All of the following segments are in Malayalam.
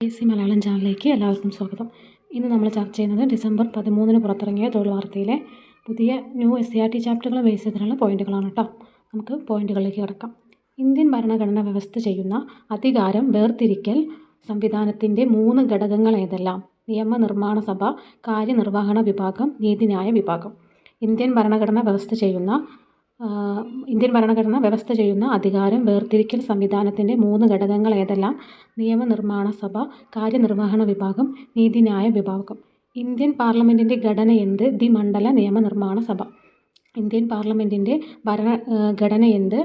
എ.സി മലയാളം ചാനലിലേക്ക് എല്ലാവർക്കും സ്വാഗതം. ഇന്ന് നമ്മൾ ചർച്ച ചെയ്യുന്നത് ഡിസംബർ 13 പുറത്തിറങ്ങിയ തൊഴിൽ വാർത്തയിലെ പുതിയ ന്യൂ SCRT ചാപ്റ്ററുകൾ ബേസ് ചെയ്തിട്ടുള്ള പോയിന്റുകളാണ് കേട്ടോ. നമുക്ക് പോയിന്റുകളിലേക്ക് കിടക്കാം. ഇന്ത്യൻ ഭരണഘടന വ്യവസ്ഥ ചെയ്യുന്ന അധികാരം വേർതിരിക്കൽ സംവിധാനത്തിൻ്റെ 3 ഘടകങ്ങൾ ഏതെല്ലാം? നിയമനിർമ്മാണ സഭ, കാര്യനിർവഹണ വിഭാഗം, നീതിന്യായ വിഭാഗം. ഇന്ത്യൻ ഭരണഘടന വ്യവസ്ഥ ചെയ്യുന്ന അധികാരം വേർതിരിക്കൽ സംവിധാനത്തിൻ്റെ 3 ഘടകങ്ങൾ ഏതെല്ലാം? നിയമനിർമ്മാണ സഭ, കാര്യനിർവഹണ വിഭാഗം, നീതിന്യായ വിഭാഗം. ഇന്ത്യൻ പാർലമെൻറ്റിൻ്റെ ഘടന എന്ത്? ദ്വിമണ്ഡല നിയമനിർമ്മാണ സഭ. ഇന്ത്യൻ പാർലമെൻറ്റിൻ്റെ ഘടന എന്ത്?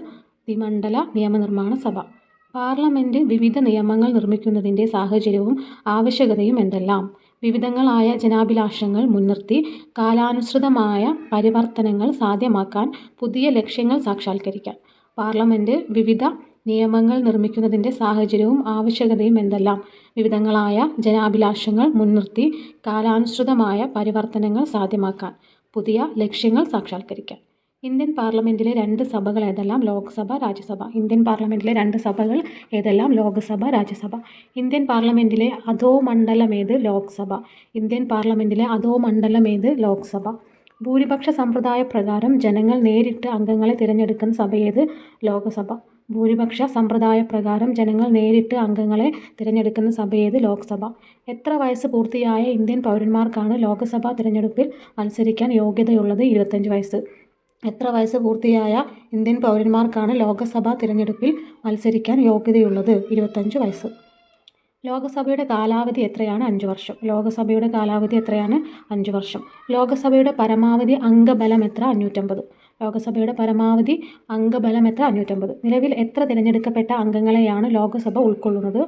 ദ്വിമണ്ഡല നിയമനിർമ്മാണ സഭ. പാർലമെൻറ്റ് വിവിധ നിയമങ്ങൾ നിർമ്മിക്കുന്നതിൻ്റെ സാഹചര്യവും ആവശ്യകതയും എന്തെല്ലാം? വിവിധങ്ങളായ ജനാഭിലാഷങ്ങൾ മുൻനിർത്തി കാലാനുസൃതമായ പരിവർത്തനങ്ങൾ സാധ്യമാക്കാൻ, പുതിയ ലക്ഷ്യങ്ങൾ സാക്ഷാത്കരിക്കാൻ. പാർലമെൻറ്റ് വിവിധ നിയമങ്ങൾ നിർമ്മിക്കുന്നതിൻ്റെ സാഹചര്യവും ആവശ്യകതയും എന്തെല്ലാം? വിവിധങ്ങളായ ജനാഭിലാഷങ്ങൾ മുൻനിർത്തി കാലാനുസൃതമായ പരിവർത്തനങ്ങൾ സാധ്യമാക്കാൻ, പുതിയ ലക്ഷ്യങ്ങൾ സാക്ഷാത്കരിക്കാൻ. ഇന്ത്യൻ പാർലമെൻറ്റിലെ 2 സഭകൾ ഏതെല്ലാം? ലോക്സഭ, രാജ്യസഭ. ഇന്ത്യൻ പാർലമെൻറ്റിലെ 2 സഭകൾ ഏതെല്ലാം? ലോക്സഭ, രാജ്യസഭ. ഇന്ത്യൻ പാർലമെൻറ്റിലെ അധോമണ്ഡലമേത്? ലോക്സഭ. ഇന്ത്യൻ പാർലമെൻറ്റിലെ അധോമണ്ഡലമേത്? ലോക്സഭ. ഭൂരിപക്ഷ സമ്പ്രദായ പ്രകാരം ജനങ്ങൾ നേരിട്ട് അംഗങ്ങളെ തിരഞ്ഞെടുക്കുന്ന സഭയേത്? ലോക്സഭ. ഭൂരിപക്ഷ സമ്പ്രദായ പ്രകാരം ജനങ്ങൾ നേരിട്ട് അംഗങ്ങളെ തിരഞ്ഞെടുക്കുന്ന സഭയേത്? ലോക്സഭ. എത്ര വയസ്സ് പൂർത്തിയായ ഇന്ത്യൻ പൗരന്മാർക്കാണ് ലോക്സഭാ തിരഞ്ഞെടുപ്പിൽ മത്സരിക്കാൻ യോഗ്യതയുള്ളത്? 25 വയസ്സ്. എത്ര വയസ്സ് പൂർത്തിയായ ഇന്ത്യൻ പൗരന്മാർക്കാണ് ലോക്സഭാ തിരഞ്ഞെടുപ്പിൽ മത്സരിക്കാൻ യോഗ്യതയുള്ളത്? 25 വയസ്സ്. ലോക്സഭയുടെ കാലാവധി എത്രയാണ്? 5 വർഷം. ലോക്സഭയുടെ കാലാവധി എത്രയാണ്? 5 വർഷം. ലോക്സഭയുടെ പരമാവധി അംഗബലം എത്ര? 550. ലോക്സഭയുടെ പരമാവധി അംഗബലം എത്ര? 550. നിലവിൽ എത്ര തിരഞ്ഞെടുക്കപ്പെട്ട അംഗങ്ങളെയാണ് ലോക്സഭ ഉൾക്കൊള്ളുന്നത്?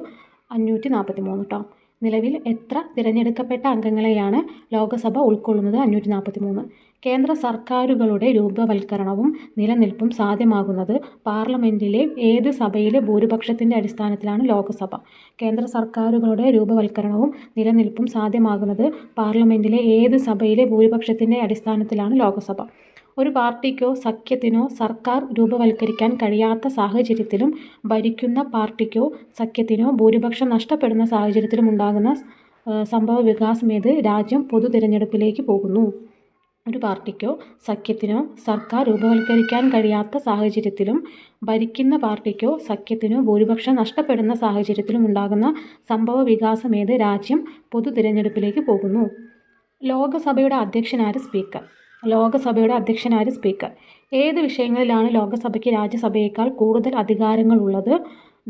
543 കേട്ടോ. നിലവിൽ എത്ര തിരഞ്ഞെടുക്കപ്പെട്ട അംഗങ്ങളെയാണ് ലോക്സഭ ഉൾക്കൊള്ളുന്നത്? 543. കേന്ദ്ര സർക്കാരുകളുടെ രൂപവൽക്കരണവും നിലനിൽപ്പും സാധ്യമാകുന്നത് പാർലമെൻറ്റിലെ ഏത് സഭയിലെ ഭൂരിപക്ഷത്തിൻ്റെ അടിസ്ഥാനത്തിലാണ്? ലോക്സഭ. കേന്ദ്ര സർക്കാരുകളുടെ രൂപവൽക്കരണവും നിലനിൽപ്പും സാധ്യമാകുന്നത് പാർലമെൻറ്റിലെ ഏത് സഭയിലെ ഭൂരിപക്ഷത്തിൻ്റെ അടിസ്ഥാനത്തിലാണ്? ലോക്സഭ. ഒരു പാർട്ടിക്കോ സഖ്യത്തിനോ സർക്കാർ രൂപവൽക്കരിക്കാൻ കഴിയാത്ത സാഹചര്യത്തിലും ഭരിക്കുന്ന പാർട്ടിക്കോ സഖ്യത്തിനോ ഭൂരിപക്ഷം നഷ്ടപ്പെടുന്ന സാഹചര്യത്തിലും ഉണ്ടാകുന്ന സംഭവ വികാസമേത്? രാജ്യം പൊതു തിരഞ്ഞെടുപ്പിലേക്ക് പോകുന്നു. ഒരു പാർട്ടിക്കോ സഖ്യത്തിനോ സർക്കാർ രൂപവൽക്കരിക്കാൻ കഴിയാത്ത സാഹചര്യത്തിലും ഭരിക്കുന്ന പാർട്ടിക്കോ സഖ്യത്തിനോ ഭൂരിപക്ഷം നഷ്ടപ്പെടുന്ന സാഹചര്യത്തിലും ഉണ്ടാകുന്ന സംഭവ വികാസമേത്? രാജ്യം പൊതു തിരഞ്ഞെടുപ്പിലേക്ക് പോകുന്നു. ലോക്സഭയുടെ അധ്യക്ഷനാര്? സ്പീക്കർ. ലോക്സഭയുടെ അധ്യക്ഷനാര്? സ്പീക്കർ. ഏത് വിഷയങ്ങളിലാണ് ലോക്സഭയ്ക്ക് രാജ്യസഭയേക്കാൾ കൂടുതൽ അധികാരങ്ങളുള്ളത്?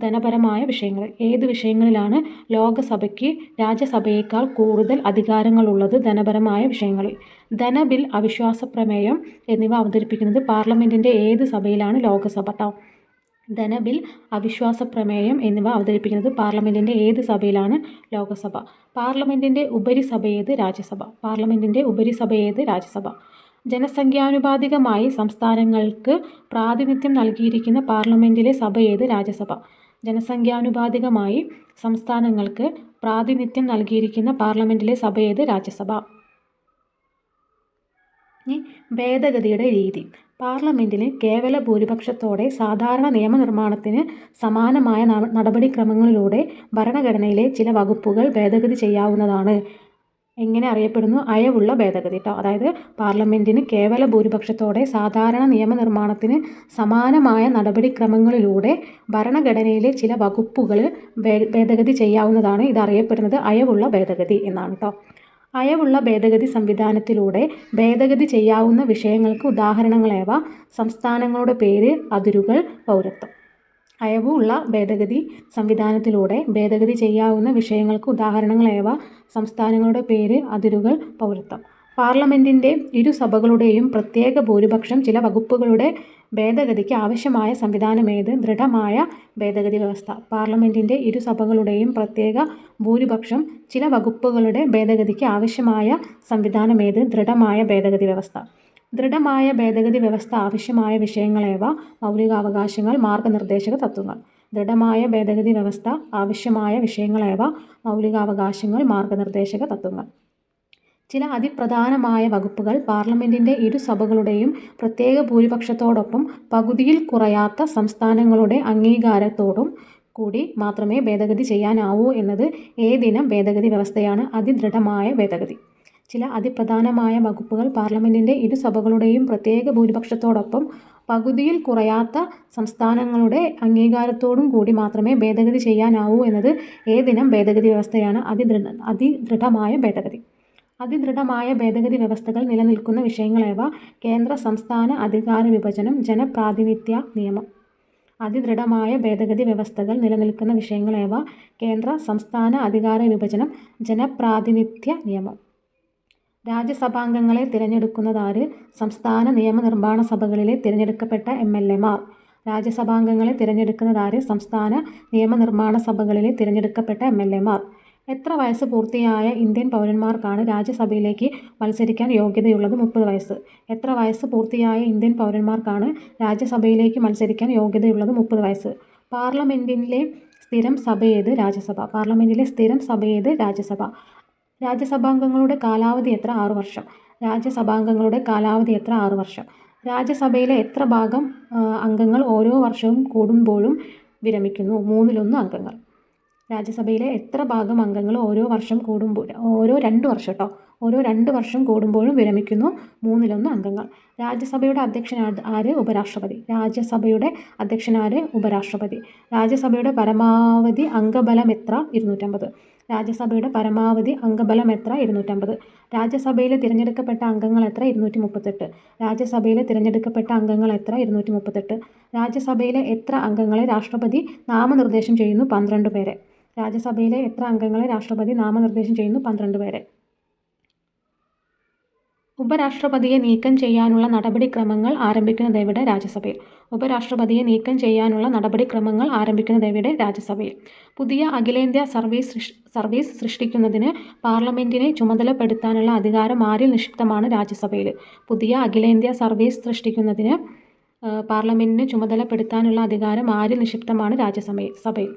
ധനപരമായ വിഷയങ്ങളിൽ. ഏത് വിഷയങ്ങളിലാണ് ലോക്സഭയ്ക്ക് രാജ്യസഭയേക്കാൾ കൂടുതൽ അധികാരങ്ങളുള്ളത്? ധനപരമായ വിഷയങ്ങളിൽ. ധനബിൽ, അവിശ്വാസ പ്രമേയം എന്നിവ അവതരിപ്പിക്കുന്നത് പാർലമെൻറ്റിൻ്റെ ഏത് സഭയിലാണ്? ലോക്സഭ. ധനബിൽ, അവിശ്വാസ പ്രമേയം എന്നിവ അവതരിപ്പിക്കുന്നത് പാർലമെൻറ്റിൻ്റെ ഏത് സഭയിലാണ്? ലോക്സഭ. പാർലമെൻറ്റിൻ്റെ ഉപരിസഭയേത്? രാജ്യസഭ. പാർലമെൻറ്റിൻ്റെ ഉപരിസഭയേത്? രാജ്യസഭ. ജനസംഖ്യാനുപാതികമായി സംസ്ഥാനങ്ങൾക്ക് പ്രാതിനിധ്യം നൽകിയിരിക്കുന്ന പാർലമെൻറ്റിലെ സഭയേത്? രാജ്യസഭ. ജനസംഖ്യാനുപാതികമായി സംസ്ഥാനങ്ങൾക്ക് പ്രാതിനിധ്യം നൽകിയിരിക്കുന്ന പാർലമെൻറ്റിലെ സഭയേത്? രാജ്യസഭ. ഭേദഗതിയുടെ രീതി. പാർലമെൻറ്റിന് കേവല ഭൂരിപക്ഷത്തോടെ സാധാരണ നിയമനിർമ്മാണത്തിന് സമാനമായ നടപടിക്രമങ്ങളിലൂടെ ഭരണഘടനയിലെ ചില വകുപ്പുകൾ ഭേദഗതി ചെയ്യാവുന്നതാണ്. എങ്ങനെ അറിയപ്പെടുന്നു? അയവുള്ള ഭേദഗതി കേട്ടോ. അതായത് പാർലമെൻറ്റിന് കേവല ഭൂരിപക്ഷത്തോടെ സാധാരണ നിയമനിർമ്മാണത്തിന് സമാനമായ നടപടിക്രമങ്ങളിലൂടെ ഭരണഘടനയിലെ ചില വകുപ്പുകൾ ഭേദഗതി ചെയ്യാവുന്നതാണ്. ഇതറിയപ്പെടുന്നത് അയവുള്ള ഭേദഗതി എന്നാണ് കേട്ടോ. അയവുള്ള ഭേദഗതി സംവിധാനത്തിലൂടെ ഭേദഗതി ചെയ്യാവുന്ന വിഷയങ്ങൾക്ക് ഉദാഹരണങ്ങളേവ? സംസ്ഥാനങ്ങളുടെ പേര്, അതിരുകൾ, പൗരത്വം. അയവുള്ള ഭേദഗതി സംവിധാനത്തിലൂടെ ഭേദഗതി ചെയ്യാവുന്ന വിഷയങ്ങൾക്ക് ഉദാഹരണങ്ങളേവ? സംസ്ഥാനങ്ങളുടെ പേര്, അതിരുകൾ, പൗരത്വം. പാർലമെൻറ്റിൻ്റെ ഇരുസഭകളുടെയും പ്രത്യേക ഭൂരിപക്ഷം ചില വകുപ്പുകളുടെ ഭേദഗതിക്ക് ആവശ്യമായ സംവിധാനമേത്? ദൃഢമായ ഭേദഗതി വ്യവസ്ഥ. പാർലമെൻറ്റിൻ്റെ ഇരുസഭകളുടെയും പ്രത്യേക ഭൂരിപക്ഷം ചില വകുപ്പുകളുടെ ഭേദഗതിക്ക് ആവശ്യമായ സംവിധാനമേത്? ദൃഢമായ ഭേദഗതി വ്യവസ്ഥ. ദൃഢമായ ഭേദഗതി വ്യവസ്ഥ ആവശ്യമായ വിഷയങ്ങളേവ? മൗലികാവകാശങ്ങൾ, മാർഗനിർദ്ദേശക തത്വങ്ങൾ. ദൃഢമായ ഭേദഗതി വ്യവസ്ഥ ആവശ്യമായ വിഷയങ്ങളേവ? മൗലികാവകാശങ്ങൾ, മാർഗനിർദ്ദേശക തത്വങ്ങൾ. ചില അതിപ്രധാനമായ വകുപ്പുകൾ പാർലമെൻറ്റിൻ്റെ ഇരുസഭകളുടെയും പ്രത്യേക ഭൂരിപക്ഷത്തോടൊപ്പം പകുതിയിൽ കുറയാത്ത സംസ്ഥാനങ്ങളുടെ അംഗീകാരത്തോടും കൂടി മാത്രമേ ഭേദഗതി ചെയ്യാനാവൂ എന്നത് ഏതിനം ഭേദഗതി വ്യവസ്ഥയാണ്? അതിദൃഢമായ ഭേദഗതി. ചില അതിപ്രധാനമായ വകുപ്പുകൾ പാർലമെന്റിന്റെ ഇരുസഭകളുടെയും പ്രത്യേക ഭൂരിപക്ഷത്തോടൊപ്പം പകുതിയിൽ കുറയാത്ത സംസ്ഥാനങ്ങളുടെ അംഗീകാരത്തോടും കൂടി മാത്രമേ ഭേദഗതി ചെയ്യാനാവൂ എന്നത് ഏതിനം ഭേദഗതി വ്യവസ്ഥയാണ്? അതിദൃഢമായ ഭേദഗതി. അതിദൃഢമായ ഭേദഗതി വ്യവസ്ഥകൾ നിലനിൽക്കുന്ന വിഷയങ്ങളേവ? കേന്ദ്ര സംസ്ഥാന അധികാര വിഭജനം, ജനപ്രാതിനിധ്യ നിയമം. അതിദൃഢമായ ഭേദഗതി വ്യവസ്ഥകൾ നിലനിൽക്കുന്ന വിഷയങ്ങളേവ? കേന്ദ്ര സംസ്ഥാന അധികാര വിഭജനം, ജനപ്രാതിനിധ്യ നിയമം. രാജ്യസഭാംഗങ്ങളെ തിരഞ്ഞെടുക്കുന്നതാര്? സംസ്ഥാന നിയമനിർമ്മാണ സഭകളിലെ തിരഞ്ഞെടുക്കപ്പെട്ട MLA മാർ. രാജ്യസഭാംഗങ്ങളെ തിരഞ്ഞെടുക്കുന്നതാര്? സംസ്ഥാന നിയമനിർമ്മാണ സഭകളിലെ തിരഞ്ഞെടുക്കപ്പെട്ട MLA മാർ. എത്ര വയസ്സ് പൂർത്തിയായ ഇന്ത്യൻ പൗരന്മാർക്കാണ് രാജ്യസഭയിലേക്ക് മത്സരിക്കാൻ യോഗ്യതയുള്ളത്? 30 വയസ്സ്. എത്ര വയസ്സ് പൂർത്തിയായ ഇന്ത്യൻ പൗരന്മാർക്കാണ് രാജ്യസഭയിലേക്ക് മത്സരിക്കാൻ യോഗ്യതയുള്ളത്? 30 വയസ്സ്. പാർലമെന്റിലെ സ്ഥിരം സഭയേത്? രാജ്യസഭ. പാർലമെന്റിലെ സ്ഥിരം സഭയേത്? രാജ്യസഭ. രാജ്യസഭാംഗങ്ങളുടെ കാലാവധി എത്ര? 6 വർഷം. രാജ്യസഭാംഗങ്ങളുടെ കാലാവധി എത്ര? 6 വർഷം. രാജ്യസഭയിലെ എത്ര ഭാഗം അംഗങ്ങൾ ഓരോ വർഷവും കൂടുമ്പോഴും വിരമിക്കുന്നു? 1/3 അംഗങ്ങൾ. രാജ്യസഭയിലെ എത്ര ഭാഗം അംഗങ്ങൾ ഓരോ 2 വർഷം ഓരോ 2 വർഷം കൂടുമ്പോഴും വിരമിക്കുന്നു? 1/3 അംഗങ്ങൾ. രാജ്യസഭയുടെ അധ്യക്ഷൻ ആര്? ഉപരാഷ്ട്രപതി. രാജ്യസഭയുടെ അധ്യക്ഷൻ ആര്? ഉപരാഷ്ട്രപതി. രാജ്യസഭയുടെ പരമാവധി അംഗബലം എത്ര? 250. രാജ്യസഭയുടെ പരമാവധി അംഗബലം എത്ര? 250. രാജ്യസഭയിലെ തിരഞ്ഞെടുക്കപ്പെട്ട അംഗങ്ങൾ എത്ര? 238. രാജ്യസഭയിലെ തിരഞ്ഞെടുക്കപ്പെട്ട അംഗങ്ങൾ എത്ര? 238. രാജ്യസഭയിലെ എത്ര അംഗങ്ങളെ രാഷ്ട്രപതി നാമനിർദ്ദേശം ചെയ്യുന്നു? 12 പേരെ. രാജ്യസഭയിലെ എത്ര അംഗങ്ങളെ രാഷ്ട്രപതി നാമനിർദ്ദേശം ചെയ്യുന്നു? 12 പേരെ. ഉപരാഷ്ട്രപതിയെ നീക്കം ചെയ്യാനുള്ള നടപടിക്രമങ്ങൾ ആരംഭിക്കുന്നതെവിടെ? രാജ്യസഭയിൽ. ഉപരാഷ്ട്രപതിയെ നീക്കം ചെയ്യാനുള്ള നടപടിക്രമങ്ങൾ ആരംഭിക്കുന്നതെവിടെ? രാജ്യസഭയിൽ. പുതിയ അഖിലേന്ത്യാ സർവീസ് സൃഷ്ടിക്കുന്നതിന് പാർലമെന്റിനെ ചുമതലപ്പെടുത്താനുള്ള അധികാരം ആരിൽ നിക്ഷിപ്തമാണ്? രാജ്യസഭയിൽ. പുതിയ അഖിലേന്ത്യാ സർവീസ് സൃഷ്ടിക്കുന്നതിന് പാർലമെന്റിനെ ചുമതലപ്പെടുത്താനുള്ള അധികാരം ആരിൽ നിക്ഷിപ്തമാണ്? രാജ്യസഭയിൽ.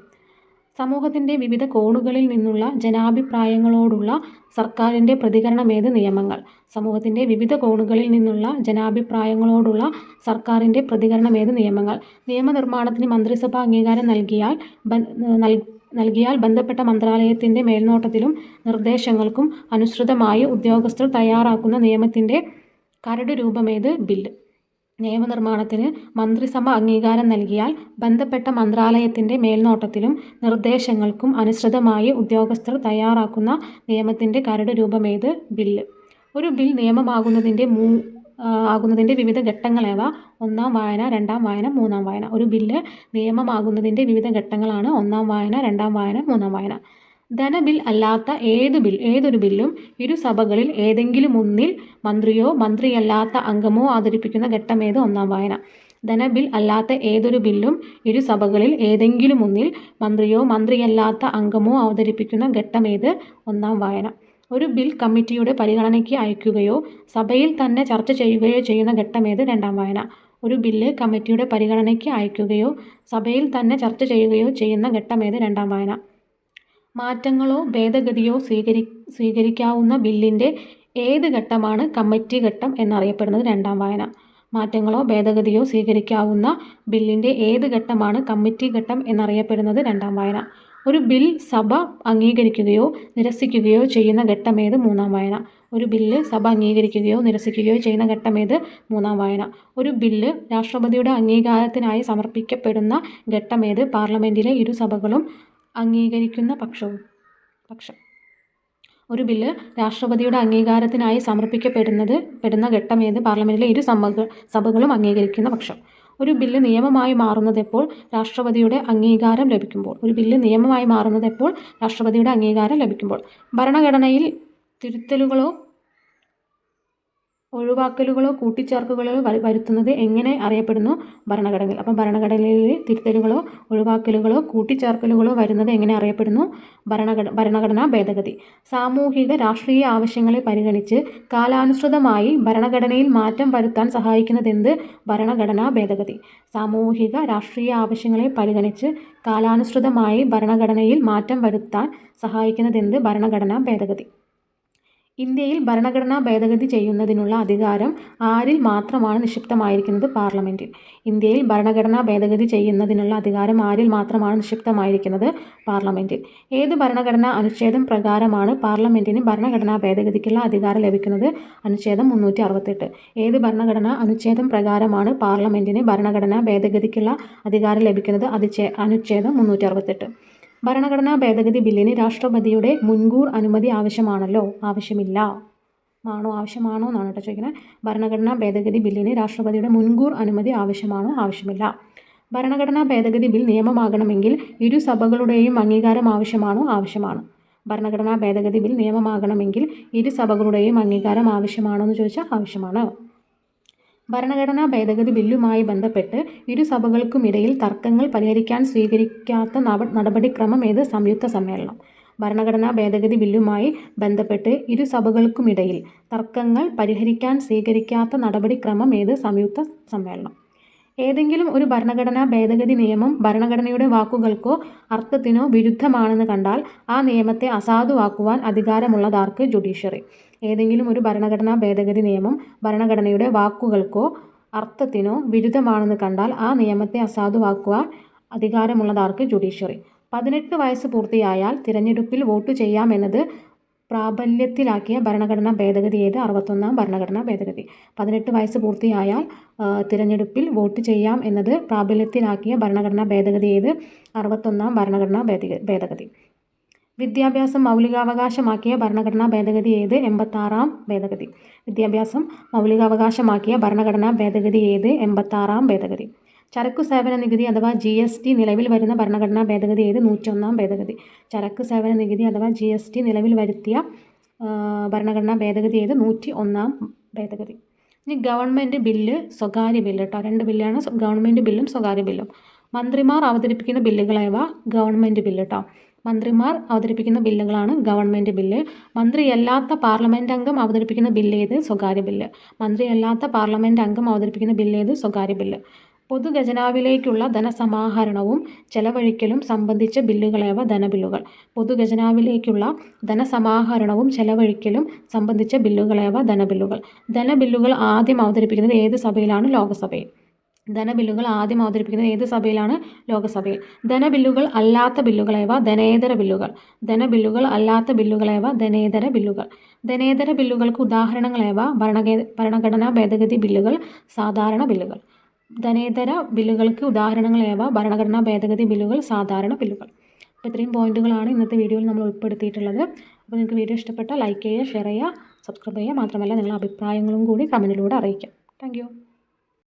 സമൂഹത്തിന്റെ വിവിധ കോണുകളിൽ നിന്നുള്ള ജനാഭിപ്രായങ്ങളോടുള്ള സർക്കാരിന്റെ പ്രതികരണമേത്? നിയമങ്ങൾ. സമൂഹത്തിന്റെ വിവിധ കോണുകളിൽ നിന്നുള്ള ജനാഭിപ്രായങ്ങളോടുള്ള സർക്കാരിന്റെ പ്രതികരണമേത്? നിയമങ്ങൾ. നിയമനിർമ്മാണത്തിന് മന്ത്രിസഭ അംഗീകാരം നൽകിയാൽ ബന്ധപ്പെട്ട മന്ത്രാലയത്തിന്റെ മേൽനോട്ടത്തിലും നിർദ്ദേശങ്ങൾക്കും അനുസൃതമായി ഉദ്യോഗസ്ഥർ തയ്യാറാക്കുന്ന നിയമത്തിന്റെ കരട് രൂപമേത്? ബില്ല്. നിയമനിർമ്മാണത്തിന് മന്ത്രിസഭ അംഗീകാരം നൽകിയാൽ ബന്ധപ്പെട്ട മന്ത്രാലയത്തിന്റെ മേൽനോട്ടത്തിലും നിർദ്ദേശങ്ങൾക്കും അനുസൃതമായി ഉദ്യോഗസ്ഥർ തയ്യാറാക്കുന്ന നിയമത്തിന്റെ കരട് രൂപമേത്? ബില്ല്. ഒരു ബിൽ നിയമമാകുന്നതിന്റെ വിവിധ ഘട്ടങ്ങളേവ? 1-ാം വായന, 2-ാം വായന, 3-ാം വായന. ഒരു ബില്ല് നിയമമാകുന്നതിന്റെ വിവിധ ഘട്ടങ്ങളാണ് 1-ാം വായന, 2-ാം വായന, 3-ാം വായന. ധനബിൽ അല്ലാത്ത ഏതൊരു ബില്ലും ഇരുസഭകളിൽ ഏതെങ്കിലും ഒന്നിൽ മന്ത്രിയോ മന്ത്രിയല്ലാത്ത അംഗമോ അവതരിപ്പിക്കുന്ന ഘട്ടമേത്? 1-ാം വായന. ധനബിൽ അല്ലാത്ത ഏതൊരു ബില്ലും ഇരുസഭകളിൽ ഏതെങ്കിലും ഒന്നിൽ മന്ത്രിയോ മന്ത്രിയല്ലാത്ത അംഗമോ അവതരിപ്പിക്കുന്ന ഘട്ടമേത്? 1-ാം വായന. ഒരു ബിൽ കമ്മിറ്റിയുടെ പരിഗണനയ്ക്ക് അയക്കുകയോ സഭയിൽ തന്നെ ചർച്ച ചെയ്യുകയോ ചെയ്യുന്ന ഘട്ടമേത്? 2-ാം വായന. ഒരു ബില്ല് കമ്മിറ്റിയുടെ പരിഗണനയ്ക്ക് അയക്കുകയോ സഭയിൽ തന്നെ ചർച്ച ചെയ്യുകയോ ചെയ്യുന്ന ഘട്ടമേത്? 2-ാം വായന. മാറ്റങ്ങളോ ഭേദഗതിയോ സ്വീകരിക്കാവുന്ന ബില്ലിന്റെ ഏത് ഘട്ടമാണ് കമ്മിറ്റി ഘട്ടം എന്നറിയപ്പെടുന്നത്? 2-ാം വായന. മാറ്റങ്ങളോ ഭേദഗതിയോ സ്വീകരിക്കാവുന്ന ബില്ലിന്റെ ഏത് ഘട്ടമാണ് കമ്മിറ്റി ഘട്ടം എന്നറിയപ്പെടുന്നത്? 2-ാം വായന. ഒരു ബിൽ സഭ അംഗീകരിക്കുകയോ നിരസിക്കുകയോ ചെയ്യുന്ന ഘട്ടമേത്? 3-ാം വായന. ഒരു ബില്ല് സഭ അംഗീകരിക്കുകയോ നിരസിക്കുകയോ ചെയ്യുന്ന ഘട്ടമേത്? 3-ാം വായന. ഒരു ബില്ല് രാഷ്ട്രപതിയുടെ അംഗീകാരത്തിനായി സമർപ്പിക്കപ്പെടുന്ന ഘട്ടമേത്? പാർലമെന്റിലെ ഇരുസഭകളും അംഗീകരിക്കുന്ന പക്ഷം. ഒരു ബില്ല് രാഷ്ട്രപതിയുടെ അംഗീകാരത്തിനായി സമർപ്പിക്കപ്പെടുന്ന ഘട്ടമേത്? പാർലമെന്റിലെ സഭകളും അംഗീകരിക്കുന്ന പക്ഷം. ഒരു ബില്ല് നിയമമായി മാറുന്നതെപ്പോൾ? രാഷ്ട്രപതിയുടെ അംഗീകാരം ലഭിക്കുമ്പോൾ. ഒരു ബില്ല് നിയമമായി മാറുന്നതെപ്പോൾ? രാഷ്ട്രപതിയുടെ അംഗീകാരം ലഭിക്കുമ്പോൾ. ഭരണഘടനയിൽ തിരുത്തലുകളോ ഒഴിവാക്കലുകളോ കൂട്ടിച്ചേർക്കലുകളോ വരുത്തുന്നത് എങ്ങനെ അറിയപ്പെടുന്നു? ഭരണഘടനയിൽ. അപ്പം ഭരണഘടനയിൽ തിരുത്തലുകളോ ഒഴിവാക്കലുകളോ കൂട്ടിച്ചേർക്കലുകളോ വരുന്നത് എങ്ങനെ അറിയപ്പെടുന്നു? ഭരണഘടനാ ഭേദഗതി. സാമൂഹിക രാഷ്ട്രീയ ആവശ്യങ്ങളെ പരിഗണിച്ച് കാലാനുസൃതമായി ഭരണഘടനയിൽ മാറ്റം വരുത്താൻ സഹായിക്കുന്നതെന്ത്? ഭരണഘടനാ ഭേദഗതി. സാമൂഹിക രാഷ്ട്രീയ ആവശ്യങ്ങളെ പരിഗണിച്ച് കാലാനുസൃതമായി ഭരണഘടനയിൽ മാറ്റം വരുത്താൻ സഹായിക്കുന്നതെന്ത്? ഭരണഘടനാ ഭേദഗതി. ഇന്ത്യയിൽ ഭരണഘടനാ ഭേദഗതി ചെയ്യുന്നതിനുള്ള അധികാരം ആരിൽ മാത്രമാണ് നിക്ഷിപ്തമായിരിക്കുന്നത്? പാർലമെൻറ്റിൽ. ഇന്ത്യയിൽ ഭരണഘടനാ ഭേദഗതി ചെയ്യുന്നതിനുള്ള അധികാരം ആരിൽ മാത്രമാണ് നിക്ഷിപ്തമായിരിക്കുന്നത്? പാർലമെൻറ്റിൽ. ഏത് ഭരണഘടനാ അനുച്ഛേദം പ്രകാരമാണ് പാർലമെൻറ്റിന് ഭരണഘടനാ ഭേദഗതിക്കുള്ള അധികാരം ലഭിക്കുന്നത്? അനുച്ഛേദം 368. ഏത് ഭരണഘടനാ അനുച്ഛേദം പ്രകാരമാണ് പാർലമെൻറ്റിന് ഭരണഘടനാ ഭേദഗതിക്കുള്ള അധികാരം ലഭിക്കുന്നത്? അനുച്ഛേദം 368. ഭരണഘടനാ ഭേദഗതി ബില്ലിന് രാഷ്ട്രപതിയുടെ മുൻകൂർ അനുമതി ആവശ്യമാണല്ലോ? ആവശ്യമില്ല. ആവശ്യമാണോ എന്നാണ് കേട്ടോ ചോദിക്കുന്നത്. ഭരണഘടനാ ഭേദഗതി ബില്ലിന് രാഷ്ട്രപതിയുടെ മുൻകൂർ അനുമതി ആവശ്യമാണോ? ആവശ്യമില്ല. ഭരണഘടനാ ഭേദഗതി ബിൽ നിയമമാകണമെങ്കിൽ ഇരു സഭകളുടെയും അംഗീകാരം ആവശ്യമാണോ? ആവശ്യമാണ്. ഭരണഘടനാ ഭേദഗതി ബിൽ നിയമമാകണമെങ്കിൽ ഇരു സഭകളുടെയും അംഗീകാരം ആവശ്യമാണോ എന്ന് ചോദിച്ചാൽ ആവശ്യമാണ്. ഭരണഘടനാ ഭേദഗതി ബില്ലുമായി ബന്ധപ്പെട്ട് ഇരു സഭകൾക്കുമിടയിൽ തർക്കങ്ങൾ പരിഹരിക്കാൻ സ്വീകരിക്കാത്ത നടപടിക്രമം ഏത്? സംയുക്ത സമ്മേളനം. ഭരണഘടനാ ഭേദഗതി ബില്ലുമായി ബന്ധപ്പെട്ട് ഇരു സഭകൾക്കുമിടയിൽ തർക്കങ്ങൾ പരിഹരിക്കാൻ സ്വീകരിക്കാത്ത നടപടിക്രമം ഏത്? സംയുക്ത സമ്മേളനം. ഏതെങ്കിലും ഒരു ഭരണഘടനാ ഭേദഗതി നിയമം ഭരണഘടനയുടെ വാക്കുകൾക്കോ അർത്ഥത്തിനോ വിരുദ്ധമാണെന്ന് കണ്ടാൽ ആ നിയമത്തെ അസാധുവാക്കുവാൻ അധികാരമുള്ളതാർക്ക്? ജുഡീഷ്യറി. ഏതെങ്കിലും ഒരു ഭരണഘടനാ ഭേദഗതി നിയമം ഭരണഘടനയുടെ വാക്കുകൾക്കോ അർത്ഥത്തിനോ വിരുദ്ധമാണെന്ന് കണ്ടാൽ ആ നിയമത്തെ അസാധുവാക്കുവാൻ അധികാരമുള്ളതാർക്ക്? ജുഡീഷ്യറി. 18 വയസ്സ് പൂർത്തിയായാൽ തിരഞ്ഞെടുപ്പിൽ വോട്ട് ചെയ്യാമെന്നത് പ്രാബല്യത്തിലാക്കിയ ഭരണഘടനാ ഭേദഗതി ഏത്? 61-ാം ഭരണഘടനാ ഭേദഗതി. 18 വയസ്സ് പൂർത്തിയായാൽ തിരഞ്ഞെടുപ്പിൽ വോട്ട് ചെയ്യാം എന്നത് പ്രാബല്യത്തിലാക്കിയ ഭരണഘടനാ ഭേദഗതി ഏത്? 61-ാം ഭരണഘടനാ ഭേദഗതി. വിദ്യാഭ്യാസം മൗലികാവകാശമാക്കിയ ഭരണഘടനാ ഭേദഗതി ഏത്? 86-ാം ഭേദഗതി. വിദ്യാഭ്യാസം മൗലികാവകാശമാക്കിയ ഭരണഘടനാ ഭേദഗതി ഏത്? 86-ാം ഭേദഗതി. ചരക്കു സേവന നികുതി അഥവാ GST നിലവിൽ വരുന്ന ഭരണഘടനാ ഭേദഗതി ഏത്? 101-ാം ഭേദഗതി. ചരക്കു സേവന നികുതി അഥവാ GST നിലവിൽ വരുത്തിയ ഭരണഘടനാ ഭേദഗതി ഏത്? 101-ാം ഭേദഗതി. ഇനി ഗവൺമെൻറ് ബില്ല്, സ്വകാര്യ ബില്ല് കേട്ടോ. 2 ബില്ലാണ്, ഗവൺമെൻറ് ബില്ലും സ്വകാര്യ ബില്ലും. മന്ത്രിമാർ അവതരിപ്പിക്കുന്ന ബില്ലുകളേവ? ഗവൺമെൻറ് ബില്ല് കേട്ടോ. മന്ത്രിമാർ അവതരിപ്പിക്കുന്ന ബില്ലുകളാണ് ഗവൺമെൻറ് ബില്ല്. മന്ത്രിയല്ലാത്ത പാർലമെൻറ്റ് അംഗം അവതരിപ്പിക്കുന്ന ബില്ല് ഏത്? സ്വകാര്യ ബില്ല്. മന്ത്രിയല്ലാത്ത പാർലമെൻറ്റ് അംഗം അവതരിപ്പിക്കുന്ന ബില്ല് ഏത്? സ്വകാര്യ ബില്ല്. പൊതുഖജനാവിലേക്കുള്ള ധനസമാഹരണവും ചെലവഴിക്കലും സംബന്ധിച്ച ബില്ലുകളേവ? ധനബില്ലുകൾ. പൊതുഖജനാവിലേക്കുള്ള ധനസമാഹരണവും ചെലവഴിക്കലും സംബന്ധിച്ച ബില്ലുകളേവ? ധനബില്ലുകൾ. ധനബില്ലുകൾ ആദ്യം അവതരിപ്പിക്കുന്നത് ഏത് സഭയിലാണ്? ലോകസഭയിൽ. ധനബില്ലുകൾ ആദ്യം അവതരിപ്പിക്കുന്നത് ഏത് സഭയിലാണ്? ലോകസഭയിൽ. ധനബില്ലുകൾ അല്ലാത്ത ബില്ലുകളേവ? ധനേതര ബില്ലുകൾ. ധനബില്ലുകൾ അല്ലാത്ത ബില്ലുകളേവ? ധനേതര ബില്ലുകൾ. ധനേതര ബില്ലുകൾക്ക് ഉദാഹരണങ്ങളേവ? ഭരണഘടനാ ഭേദഗതി ബില്ലുകൾ, സാധാരണ ബില്ലുകൾ. ധനേതര ബില്ലുകൾക്ക് ഉദാഹരണങ്ങളേവ? ഭരണഘടനാ ഭേദഗതി ബില്ലുകൾ, സാധാരണ ബില്ലുകൾ. അപ്പോൾ ഇത്രയും പോയിന്റുകളാണ് ഇന്നത്തെ വീഡിയോയിൽ നമ്മൾ ഉൾപ്പെടുത്തിയിട്ടുള്ളത്. അപ്പോൾ നിങ്ങൾക്ക് വീഡിയോ ഇഷ്ടപ്പെട്ടാൽ ലൈക്ക് ചെയ്യുക, ഷെയർ ചെയ്യുക, സബ്സ്ക്രൈബ് ചെയ്യുക. മാത്രമല്ല നിങ്ങളുടെ അഭിപ്രായങ്ങളും കൂടി കമൻറ്റിലൂടെ അറിയിക്കാം. Thank you.